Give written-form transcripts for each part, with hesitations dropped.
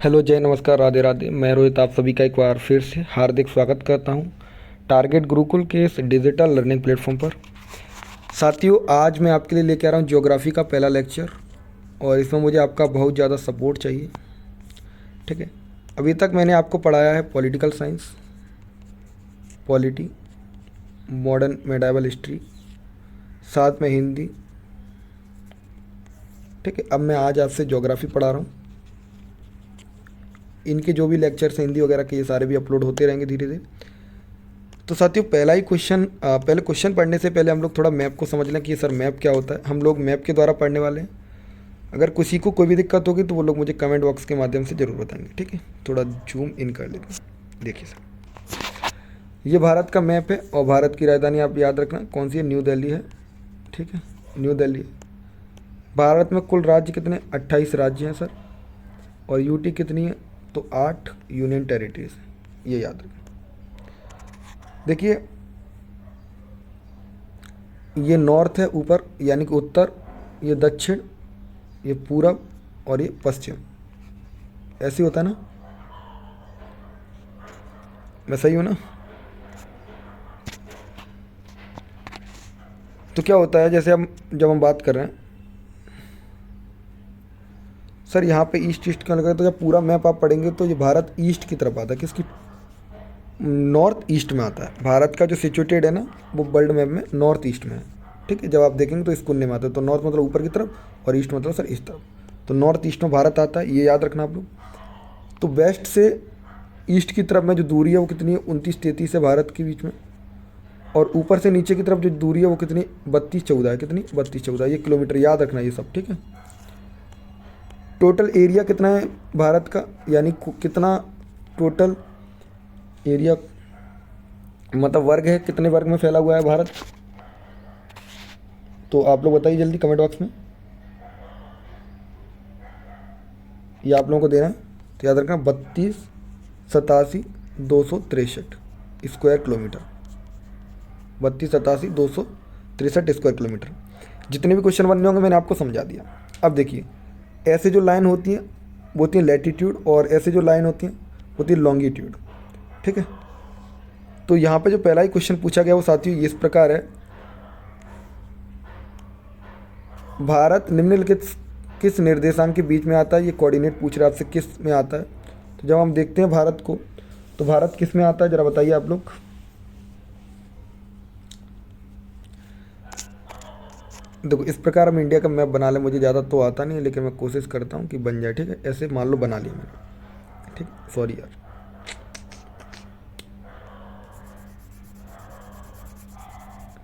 Hello, जय नमस्कार, राधे राधे। मैं रोहित आप सभी का एक बार फिर से हार्दिक स्वागत करता हूं टारगेट गुरुकुल के इस डिजिटल लर्निंग प्लेटफॉर्म पर। साथियों, आज मैं आपके लिए लेके आ रहा हूं ज्योग्राफी का पहला लेक्चर और इसमें मुझे आपका बहुत ज़्यादा सपोर्ट चाहिए। ठीक है, अभी तक मैंने आपको पढ़ाया है political science, polity, modern medieval history, साथ में हिंदी। ठीक है, अब मैं आज आपसे ज्योग्राफी पढ़ा रहा हूँ। इनके जो भी लेक्चर्स हैं हिंदी वगैरह के, ये सारे भी अपलोड होते रहेंगे धीरे धीरे। तो साथियों, पहला ही क्वेश्चन, पहले क्वेश्चन पढ़ने से पहले हम लोग थोड़ा मैप को समझ लें कि सर मैप क्या होता है। हम लोग मैप के द्वारा पढ़ने वाले हैं। अगर किसी को कोई भी दिक्कत होगी तो वो लोग मुझे कमेंट बॉक्स के माध्यम से ज़रूर बताएंगे। ठीक है, थोड़ा जूम इन कर लेते हैं। देखिए सर, ये भारत का मैप है और भारत की राजधानी आप याद रखना कौन सी है, न्यू दिल्ली है। ठीक है, न्यू दिल्ली है। भारत में कुल राज्य कितने, 28 राज्य हैं सर। और यूटी कितनी है, तो 8 यूनियन टेरिटरीज है, ये याद रखें। देखिए, ये नॉर्थ है ऊपर यानी कि उत्तर, ये दक्षिण, ये पूरब और ये पश्चिम। ऐसे होता है ना, मैं सही हूँ ना। तो क्या होता है, जैसे हम जब हम बात कर रहे हैं सर, यहाँ पे ईस्ट ईस्ट क्यों लगा है, तो जब पूरा मैप आप पढ़ेंगे तो ये भारत ईस्ट की तरफ आता है। किसकी, नॉर्थ ईस्ट में आता है। भारत का जो सिचुएटेड है ना, वो वर्ल्ड मैप में नॉर्थ ईस्ट में है। ठीक है, जब आप देखेंगे तो इस कोने में आता है। तो नॉर्थ मतलब ऊपर की तरफ और ईस्ट मतलब सर इस तरफ। तो नॉर्थ ईस्ट में भारत आता है, ये याद रखना आप लोग। तो वेस्ट से ईस्ट की तरफ में जो दूरी है वो कितनी है, 29-33 है भारत के बीच में। और ऊपर से नीचे की तरफ जो दूरी है वो कितनी, 32-14 है। कितनी, 32-14, ये किलोमीटर याद रखना ये सब। ठीक है, टोटल एरिया कितना है भारत का, यानी कितना टोटल एरिया मतलब वर्ग है, कितने वर्ग में फैला हुआ है भारत, तो आप लोग बताइए जल्दी कमेंट बॉक्स में। ये आप लोगों को देना है, तो याद रखना 32-87-263 स्क्वायर किलोमीटर। 32-87-263 square kilometre. जितने भी क्वेश्चन बनने होंगे मैंने आपको समझा दिया। अब देखिए, ऐसे जो लाइन होती हैं वो होती हैं लैटिट्यूड, और ऐसे जो लाइन होती हैं वो होती है लॉन्गिट्यूड। ठीक है, तो यहाँ पे जो पहला ही क्वेश्चन पूछा गया वो साथियों इस प्रकार है, भारत निम्नलिखित किस निर्देशांक के बीच में आता है। ये कोऑर्डिनेट पूछ रहा है आपसे, किस में आता है। तो जब हम देखते हैं भारत को, तो भारत किस में आता है ज़रा बताइए आप लोग। देखो, इस प्रकार हम इंडिया का मैप बना लें। मुझे ज़्यादा तो आता नहीं है, लेकिन मैं कोशिश करता हूँ कि बन जाए। ठीक है, ऐसे मान लो बना लिया मैंने। ठीक, सॉरी यार।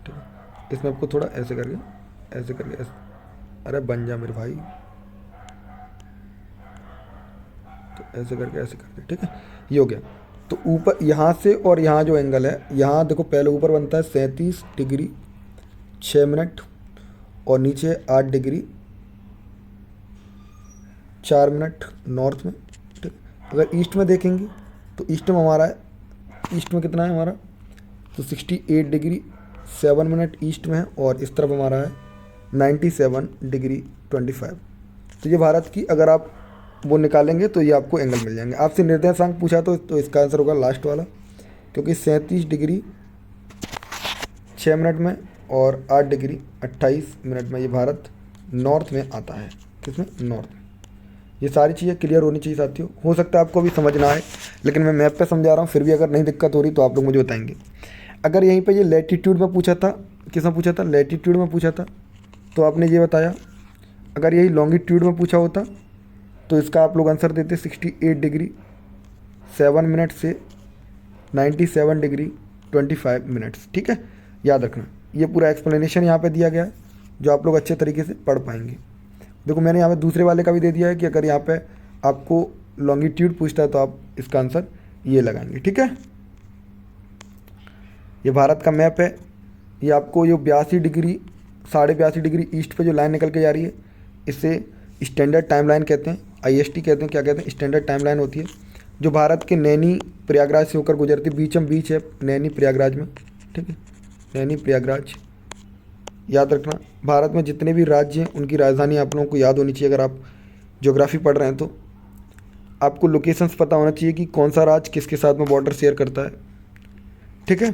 ठीक है, इस मैप को थोड़ा ऐसे करके, ऐसे करके, ऐसे। अरे बन जा मेरे भाई, तो ऐसे करके, ऐसे करके। ठीक है, ये हो गया। तो ऊपर यहाँ से और यहाँ जो एंगल है, यहाँ देखो पहले ऊपर बनता है 37 डिग्री 6 मिनट और नीचे 8 डिग्री 4 मिनट नॉर्थ में। ठीक, अगर ईस्ट में देखेंगे तो ईस्ट में हमारा है, ईस्ट में कितना है हमारा, तो 68 डिग्री 7 मिनट ईस्ट में है। और इस तरफ हमारा है 97 डिग्री 25। तो ये भारत की अगर आप वो निकालेंगे तो ये आपको एंगल मिल जाएंगे। आपसे निर्देशांक पूछा तो इसका आंसर होगा लास्ट वाला, क्योंकि 37 डिग्री 6 मिनट में और 8 डिग्री 28 मिनट में ये भारत नॉर्थ में आता है। किसमें, नॉर्थ में। ये सारी चीज़ें क्लियर होनी चाहिए साथियों। हो सकता है आपको भी समझ ना आए, लेकिन मैं मैप पे समझा रहा हूँ। फिर भी अगर नहीं दिक्कत हो रही तो आप लोग मुझे बताएंगे। अगर यहीं पे ये लैटिट्यूड में पूछा था, किस में पूछा था, लैटिट्यूड में पूछा था, तो आपने ये बताया। अगर यही लॉन्गिट्यूड में पूछा होता तो इसका आप लोग आंसर देते 68 डिग्री 7 मिनट से 97 डिग्री 25 मिनट्स। ठीक है, याद रखना। ये पूरा एक्सप्लेनेशन यहाँ पे दिया गया है, जो आप लोग अच्छे तरीके से पढ़ पाएंगे। देखो, मैंने यहाँ पे दूसरे वाले का भी दे दिया है कि अगर यहाँ पे आपको लॉन्गिट्यूड पूछता है तो आप इसका आंसर ये लगाएंगे। ठीक है, ये भारत का मैप है। ये आपको ये 82 डिग्री 82.5 डिग्री ईस्ट पे जो लाइन निकल के जा रही है, इससे स्टैंडर्ड टाइम लाइन कहते हैं, आईएसटी कहते हैं। क्या कहते हैं, स्टैंडर्ड टाइम लाइन होती है, जो भारत के नैनी प्रयागराज से होकर गुजरती है। बीचम बीच है नैनी प्रयागराज में। ठीक है, नैनी प्रयागराज याद रखना। भारत में जितने भी राज्य हैं उनकी राजधानी आप लोगों को याद होनी चाहिए अगर आप ज्योग्राफी पढ़ रहे हैं तो। आपको लोकेशंस पता होना चाहिए कि कौन सा राज्य किसके साथ में बॉर्डर शेयर करता है, ठीक है।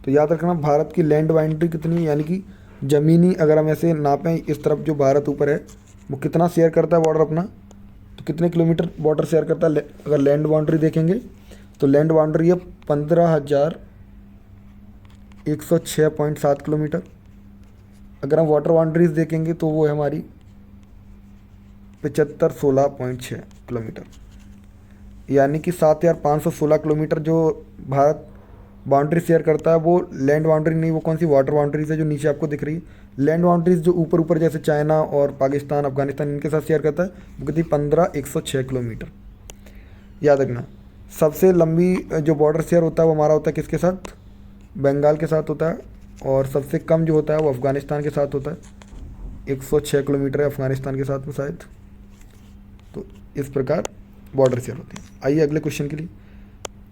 तो याद रखना भारत की लैंड बाउंड्री कितनी है, यानी कि ज़मीनी अगर हम ऐसे नापें इस तरफ जो भारत ऊपर है वो कितना शेयर करता है बॉर्डर अपना, तो कितने किलोमीटर बॉर्डर शेयर करता है। अगर लैंड बाउंड्री देखेंगे तो लैंड बाउंड्री है 15,106.7 किलोमीटर। अगर हम वाटर बाउंड्रीज देखेंगे तो वो है हमारी 7516.6 किलोमीटर, यानी कि 7516 किलोमीटर जो भारत बाउंड्री शेयर करता है वो लैंड बाउंड्री नहीं, वो कौन सी वाटर बाउंड्रीज है जो नीचे आपको दिख रही है। लैंड बाउंड्रीज जो ऊपर ऊपर जैसे चाइना और पाकिस्तान अफगानिस्तान इनके साथ शेयर करता है वो कितनी 15,106 किलोमीटर। याद रखना सबसे लंबी जो बॉर्डर शेयर होता है वो हमारा होता है किसके साथ, बंगाल के साथ होता है, और सबसे कम जो होता है वो अफ़गानिस्तान के साथ होता है, 106 किलोमीटर है अफ़गानिस्तान के साथ में शायद। तो इस प्रकार बॉर्डर शेयर होते हैं। आइए अगले क्वेश्चन के लिए।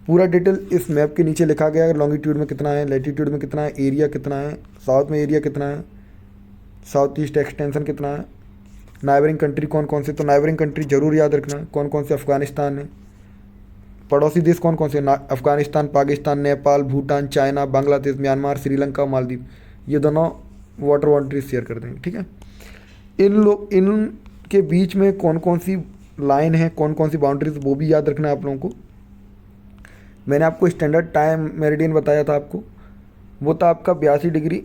पूरा डिटेल इस मैप के नीचे लिखा गया है, लॉन्गिट्यूड में कितना है, लैटिट्यूड में कितना है, एरिया कितना है, साउथ में एरिया कितना है, साउथ ईस्ट एक्सटेंशन कितना है, नाइबरिंग कंट्री कौन कौन से, तो नाइबरिंग कंट्री जरूर याद रखना है कौन कौन से, अफगानिस्तान है, पड़ोसी देश कौन कौन से, अफगानिस्तान, पाकिस्तान, नेपाल, भूटान, चाइना, बांग्लादेश, म्यांमार, श्रीलंका, मालदीव, ये दोनों वाटर बाउंड्रीज शेयर करते हैं, ठीक है। इन के बीच में कौन कौन सी लाइन है, कौन कौन सी बाउंड्रीज, वो भी याद रखना है आप लोगों को। मैंने आपको स्टैंडर्ड टाइम मेरिडियन बताया था आपको, वो था आपका 82 डिग्री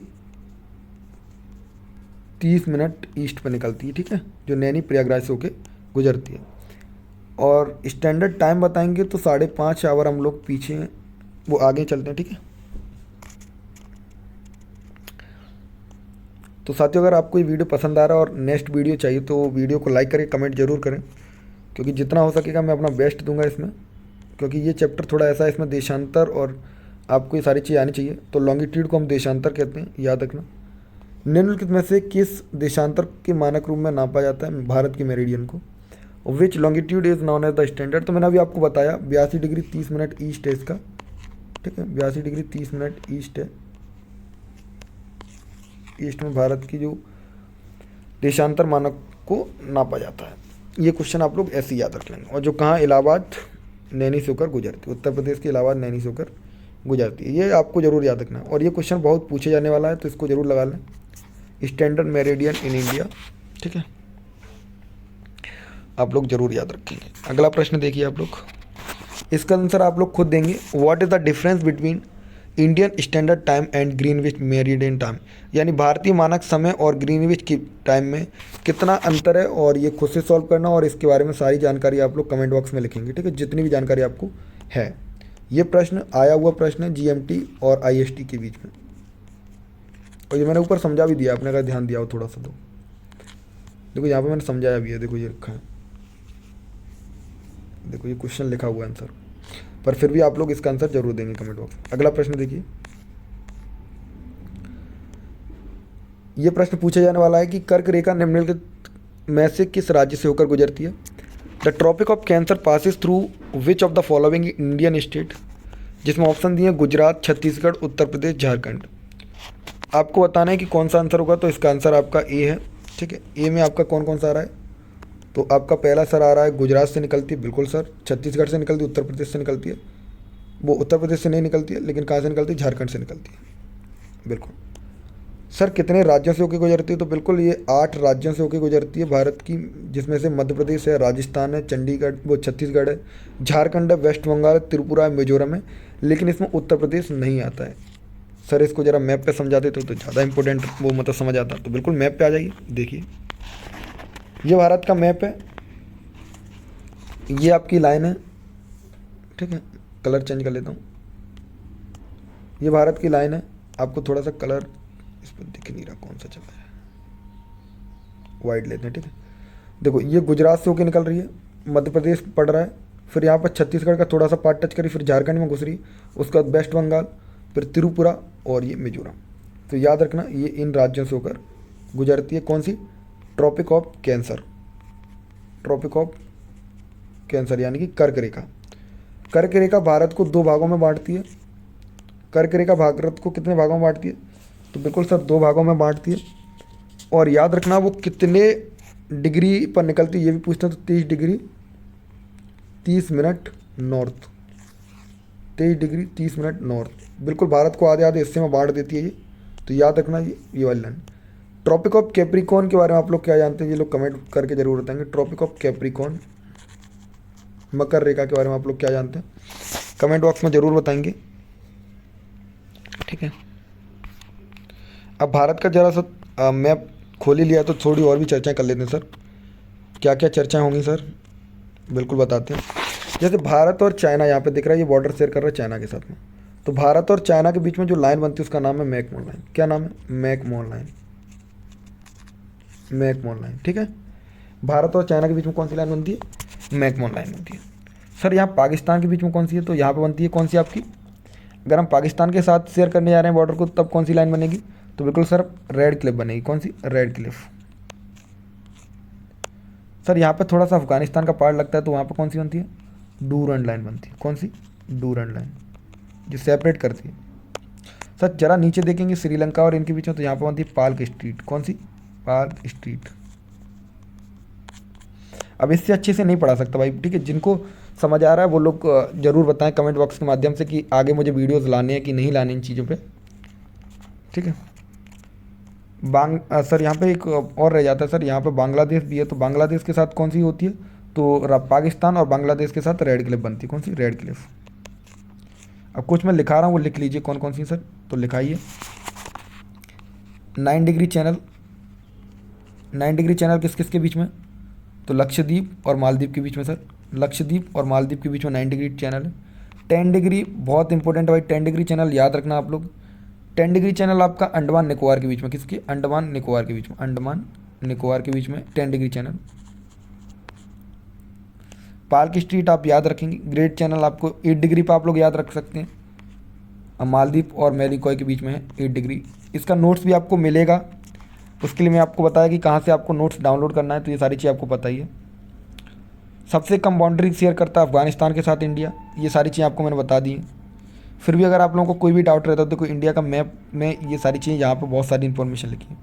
30 मिनट ईस्ट पर निकलती है, ठीक है, जो नैनी प्रयागराज से होके गुजरती है। और स्टैंडर्ड टाइम बताएंगे तो 5.5 आवर हम लोग पीछे हैं, वो आगे चलते हैं, ठीक है। तो साथियों अगर आपको ये वीडियो पसंद आ रहा है और नेक्स्ट वीडियो चाहिए तो वीडियो को लाइक करें, कमेंट जरूर करें, क्योंकि जितना हो सकेगा मैं अपना बेस्ट दूंगा इसमें, क्योंकि ये चैप्टर थोड़ा ऐसा है इसमें देशांतर और आपको ये सारी चीज़ें आनी चाहिए। तो लॉन्गिट्यूड को हम देशांतर कहते हैं, याद रखना। निम्नलिखित में से किस देशांतर के मानक रूप में नापा जाता है भारत की मेरिडियन को, which longitude is known as the standard. तो मैंने अभी आपको बताया 82 डिग्री 30 मिनट ईस्ट है इसका, ठीक है, 82 डिग्री 30 मिनट ईस्ट है। ईस्ट में भारत की जो देशांतर मानक को नापा जाता है। ये क्वेश्चन आप लोग ऐसे याद रख लेंगे। और जो कहाँ, इलाहाबाद नैनी से होकर गुजरती है, उत्तर प्रदेश के इलाहाबाद नैनी से होकर गुजरती है, ये आपको जरूर याद रखना है। और ये क्वेश्चन बहुत पूछे जाने वाला है तो इसको जरूर लगा लें, स्टैंडर्ड मेरिडियन इन इंडिया, ठीक है, आप लोग जरूर याद रखेंगे। अगला प्रश्न देखिए आप लोग, इसका आंसर आप लोग खुद देंगे। What is the difference between Indian standard time and Greenwich meridian time, यानी भारतीय मानक समय और ग्रीनविच की टाइम में कितना अंतर है, और ये खुद से सॉल्व करना, और इसके बारे में सारी जानकारी आप लोग कमेंट बॉक्स में लिखेंगे, ठीक है, जितनी भी जानकारी आपको है। ये प्रश्न आया हुआ प्रश्न है जीएमटी और आईएसटी के बीच में, और ये मैंने ऊपर समझा भी दिया, आपने अगर ध्यान दिया हो थोड़ा सा तो देखो यहाँ पे मैंने समझाया भी है, देखो ये रखा है, देखो ये क्वेश्चन लिखा हुआ है आंसर, पर फिर भी आप लोग इसका आंसर जरूर देंगे कमेंट बॉक्स में। अगला प्रश्न देखिए, ये प्रश्न पूछा जाने वाला है कि कर्क रेखा निम्नलिखित में से किस राज्य से होकर गुजरती है। The tropic of cancer passes through which of the following Indian state, जिसमें ऑप्शन दिए गुजरात, छत्तीसगढ़, उत्तर प्रदेश, झारखंड। आपको बताना है कि कौन सा आंसर होगा, तो इसका आंसर आपका ए है, ठीक है। ए में आपका कौन कौन सा आ रहा है, तो आपका पहला सर आ रहा है गुजरात से निकलती है, बिल्कुल सर, छत्तीसगढ़ से निकलती है, उत्तर प्रदेश से निकलती है, वो उत्तर प्रदेश से नहीं निकलती है, लेकिन कहाँ से निकलती है, झारखंड से निकलती है, बिल्कुल। सर कितने राज्यों से होकर गुजरती है, तो बिल्कुल ये 8 राज्यों से होकर गुजरती है भारत की, जिसमें से मध्य प्रदेश है, राजस्थान है, चंडीगढ़ वो छत्तीसगढ़ है, झारखंड है, वेस्ट बंगाल है, त्रिपुरा है, मिजोरम है, लेकिन इसमें उत्तर प्रदेश नहीं आता है। सर इसको ज़रा मैप पे समझा देते तो ज़्यादा इंपॉर्टेंट वो मतलब समझ आता, तो बिल्कुल मैप पे आ जाइए। देखिए ये भारत का मैप है, ये आपकी लाइन है, ठीक है, कलर चेंज कर लेता हूँ, ये भारत की लाइन है, आपको थोड़ा सा कलर इस पर दिख नहीं रहा कौन सा चल रहा है, वाइट लेते हैं, ठीक है। देखो ये गुजरात से होकर निकल रही है, मध्य प्रदेश पड़ रहा है, फिर यहाँ पर छत्तीसगढ़ का थोड़ा सा पार्ट टच करी, फिर झारखंड में घुस रही, उसके बाद वेस्ट बंगाल, फिर त्रिपुरा और ये मिजोरम। तो याद रखना ये इन राज्यों से होकर गुजरती है, कौन सी, tropic of cancer, tropic of cancer यानी कि कर्क रेखा। कर्क रेखा भारत को 2 भागों में बांटती है। कर्क रेखा भारत को कितने भागों में बांटती है, तो बिल्कुल सर 2 भागों में बांटती है। और याद रखना वो कितने डिग्री पर निकलती है ये भी पूछते हैं, तो 30 degree 30 minute north, 23 degree 30 minute north. बिल्कुल भारत को आधे आधे हिस्से में बांट देती है ये, तो याद रखना ये वाली लाइन। ट्रॉपिक ऑफ कैप्रिकॉर्न के बारे में आप लोग क्या जानते हैं, ये लोग कमेंट करके जरूर बताएंगे। ट्रॉपिक ऑफ कैप्रिकॉर्न, मकर रेखा के बारे में आप लोग क्या जानते हैं, कमेंट बॉक्स में ज़रूर बताएंगे, ठीक है। अब भारत का जरा सा मैप खोल ही लिया तो थोड़ी और भी चर्चाएं कर लेते हैं सर। क्या क्या चर्चाएं होंगी सर, बिल्कुल बताते हैं। जैसे भारत और चाइना यहाँ पे दिख रहा है, ये बॉर्डर शेयर कर रहा है चाइना के साथ में, तो भारत और चाइना के बीच में जो लाइन बनती है उसका नाम है मैकमोहन लाइन। क्या नाम है? मैकमोहन लाइन, मैकमोहन लाइन, ठीक है। भारत और चाइना के बीच में कौन सी लाइन बनती है? मैकमोहन लाइन बनती है। सर यहाँ पाकिस्तान के बीच में कौन सी है? तो यहाँ पे बनती है कौन सी आपकी, अगर हम पाकिस्तान के साथ शेयर करने जा रहे हैं बॉर्डर को, तब कौन सी लाइन बनेगी? तो बिल्कुल सर रेड क्लिफ बनेगी। कौन सी? Red Cliff. सर यहाँ पे थोड़ा सा अफगानिस्तान का पार्ट लगता है, तो वहाँ पे कौन सी बनती है? डूरंड लाइन बनती है। कौन सी? डूरंड लाइन, जो सेपरेट करती है। सर जरा नीचे देखेंगे श्रीलंका और इनके बीच में, तो यहाँ पे बनती है पाल्क स्ट्रीट। कौन सी? पाल्क स्ट्रीट। अब इससे अच्छे से नहीं पढ़ा सकता भाई, ठीक है। जिनको समझ आ रहा है वो लोग ज़रूर बताएं कमेंट बॉक्स के माध्यम से कि आगे मुझे वीडियोस लाने हैं कि नहीं लाने इन चीज़ों पे, ठीक है। सर यहाँ पे एक और रह जाता है सर, यहाँ पे बांग्लादेश भी है, तो बांग्लादेश के साथ कौन सी होती है? तो पाकिस्तान और बांग्लादेश के साथ रेड क्लिफ बनती है। कौन सी? Red Cliff. अब कुछ मैं लिखा रहा हूँ वो लिख लीजिए कौन कौन सी सर, तो लिखाइए। 9 डिग्री चैनल, 9 डिग्री चैनल किस किस के बीच में? तो लक्षद्वीप और मालदीव के बीच में सर, लक्षद्वीप और मालदीव के बीच में 9 डिग्री चैनल है। 10 डिग्री बहुत इंपॉर्टेंट है भाई, 10 डिग्री चैनल याद रखना आप लोग। 10 डिग्री चैनल आपका अंडमान निकोबार के बीच में, किसके? अंडमान निकोबार के बीच में, अंडमान निकोबार के बीच में 10 डिग्री चैनल। पार्क स्ट्रीट आप याद रखेंगे। ग्रेट चैनल आपको 8 डिग्री पर आप लोग याद रख सकते हैं। अब मालदीव और मैलीकॉय के बीच में है 8 डिग्री। इसका नोट्स भी आपको मिलेगा, उसके लिए मैं आपको बताया कि कहाँ से आपको नोट्स डाउनलोड करना है, तो ये सारी चीज़ आपको पता ही है। सबसे कम बाउंड्री शेयर करता है अफगानिस्तान के साथ इंडिया, ये सारी चीज़ें आपको मैंने बता दी हैं। फिर भी अगर आप लोगों को कोई भी डाउट रहता है तो देखो इंडिया का मैप में ये सारी चीज़ें, यहाँ पे बहुत सारी इन्फॉर्मेशन लिखी है।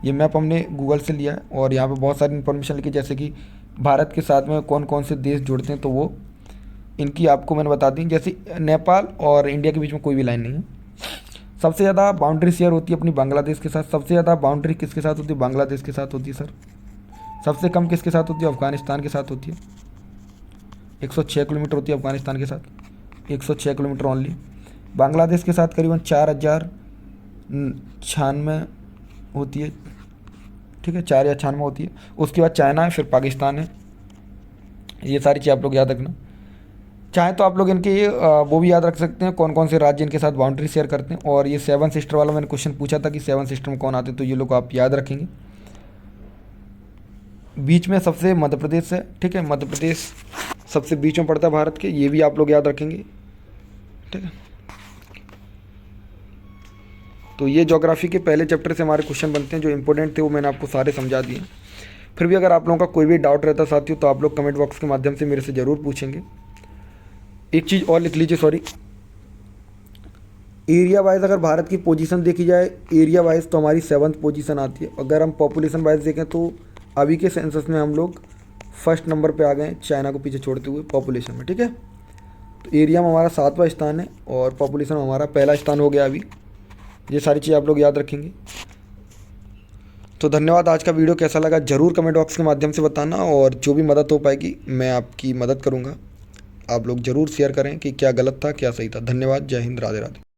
ये मैप हमने गूगल से लिया है और यहाँ पे बहुत सारी इन्फॉर्मेशन लिखी है, जैसे कि भारत के साथ में कौन कौन से देश जुड़ते हैं, तो वो इनकी आपको मैंने बता दी। जैसे नेपाल और इंडिया के बीच में कोई भी लाइन नहीं है। सबसे ज़्यादा बाउंड्री शेयर होती है अपनी बांग्लादेश के साथ। सबसे ज़्यादा बाउंड्री किसके साथ होती है? बांग्लादेश के साथ होती है सर। सबसे कम किसके साथ होती है? अफगानिस्तान के साथ होती है। 106 किलोमीटर होती है अफगानिस्तान के साथ, 106 किलोमीटर ओनली। बांग्लादेश के साथ करीबन 4096 होती है, ठीक है, 4096 होती है। उसके बाद चाइना है, फिर पाकिस्तान है। ये सारी चीज़ आप लोग याद रखना। चाहे तो आप लोग इनके वो भी याद रख सकते हैं कौन कौन से राज्य इनके साथ बाउंड्री शेयर करते हैं। और ये 7 सिस्टर वाला मैंने क्वेश्चन पूछा था कि 7 सिस्टर में कौन आते हैं, तो ये लोग आप याद रखेंगे। बीच में सबसे मध्य प्रदेश है, ठीक है, मध्य प्रदेश सबसे बीच में पड़ता है भारत के, ये भी आप लोग याद रखेंगे, ठीक है। तो ये ज्योग्राफी के पहले चैप्टर से हमारे क्वेश्चन बनते हैं, जो इंपॉर्टेंट थे वो मैंने आपको सारे समझा दिए। फिर भी अगर आप लोगों का कोई भी डाउट रहता साथियों, तो आप लोग कमेंट बॉक्स के माध्यम से मेरे से ज़रूर पूछेंगे। एक चीज़ और लिख लीजिए, सॉरी, एरिया वाइज अगर भारत की पोजीशन देखी जाए एरिया वाइज, तो हमारी 7th पोजीशन आती है। अगर हम पॉपुलेशन वाइज देखें तो अभी के सेंसस में हम लोग 1st नंबर पे आ गए हैं, चाइना को पीछे छोड़ते हुए पॉपुलेशन में, ठीक है। तो एरिया में हमारा 7वां स्थान है और पॉपुलेशन में हमारा पहला स्थान हो गया अभी। ये सारी चीज़ आप लोग याद रखेंगे। तो धन्यवाद। आज का वीडियो कैसा लगा ज़रूर कमेंट बॉक्स के माध्यम से बताना, और जो भी मदद हो पाएगी मैं आपकी मदद करूँगा। आप लोग ज़रूर शेयर करें कि क्या गलत था क्या सही था। धन्यवाद। जय हिंद, राधे राधे।